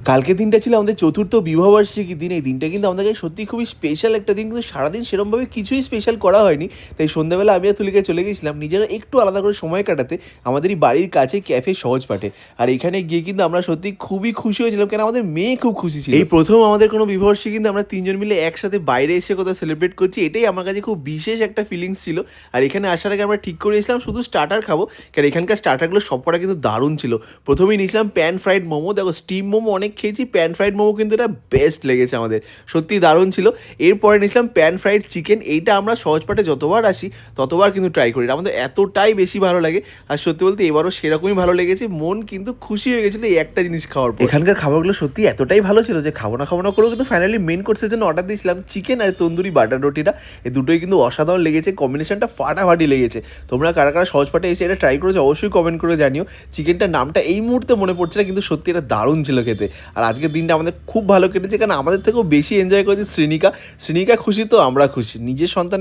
কালকে দিনটা ছিল আমাদের চতুর্থ বিবাহবার্ষিকী দিন। এই দিনটা কিন্তু আমাদের কাছে সত্যিই খুবই স্পেশাল একটা দিন, কিন্তু সারাদিন সেরকমভাবে কিছুই স্পেশাল করা হয়নি। তাই সন্ধ্যাবেলা আমি আর তুলিকা চলে গেছিলাম নিজেরা একটু আলাদা করে সময় কাটাতে আমাদেরই বাড়ির কাছে ক্যাফে সহজপাঠে। আর এখানে গিয়ে কিন্তু আমরা সত্যি খুবই খুশি হয়েছিলাম, কেন আমাদের মেয়ে খুব খুশি ছিল। এই প্রথম আমাদের কোনো বিবাহবার্ষিকী কিন্তু আমরা তিনজন মিলে একসাথে বাইরে এসে কোথাও সেলিব্রেট করছি, এটাই আমার কাছে খুব বিশেষ একটা ফিলিংস ছিল। আর এখানে আসার আগে আমরা ঠিক করেছিলাম শুধু স্টার্টার খাবো, কারণ এখানকার স্টার্টারগুলো সবকটা কিন্তু দারুণ ছিল। প্রথমেই নিয়েছিলাম প্যান ফ্রাইড মোমো। দেখো, স্টিম মোমো অনেক খেয়েছি, প্যান ফ্রাইড মোমো কিন্তু এটা বেস্ট লেগেছে আমাদের, সত্যি দারুণ ছিল। এরপরে নিয়েছিলাম প্যান ফ্রাইড চিকেন। এইটা আমরা সহজপাঠে যতবার আসি ততবার কিন্তু ট্রাই করি, এটা আমাদের এতটাই বেশি ভালো লাগে। আর সত্যি বলতে এবারও সেরকমই ভালো লেগেছে, মন কিন্তু খুশি হয়ে গেছিলো এই একটা জিনিস খাওয়ার পর। এখানকার খাবারগুলো সত্যি এতটাই ভালো ছিল যে খাবো না করেও কিন্তু ফাইনালি মেন কোর্সের জন্য অর্ডার দিয়েছিলাম চিকেন আর তন্দুরি বাটার রুটিটা। এই দুটোই কিন্তু অসাধারণ লেগেছে, কম্বিনেশনটা ফাটাফাটি লেগেছে। তোমরা কারা কারা সহজপাঠে এসে এটা ট্রাই করেছো অবশ্যই কমেন্ট করে জানিও। চিকেনটার নামটা এই মুহূর্তে মনে পড়ছে না, কিন্তু সত্যি এটা দারুণ ছিল খেতে। আর আজকের দিনটা আমাদের খুব ভালো কেটেছে, কারণ আমাদের থেকেও বেশি এনজয় করেছি শ্রীনিকা। শ্রীনিকা খুশি তো আমরা খুশি, নিজের সন্তানের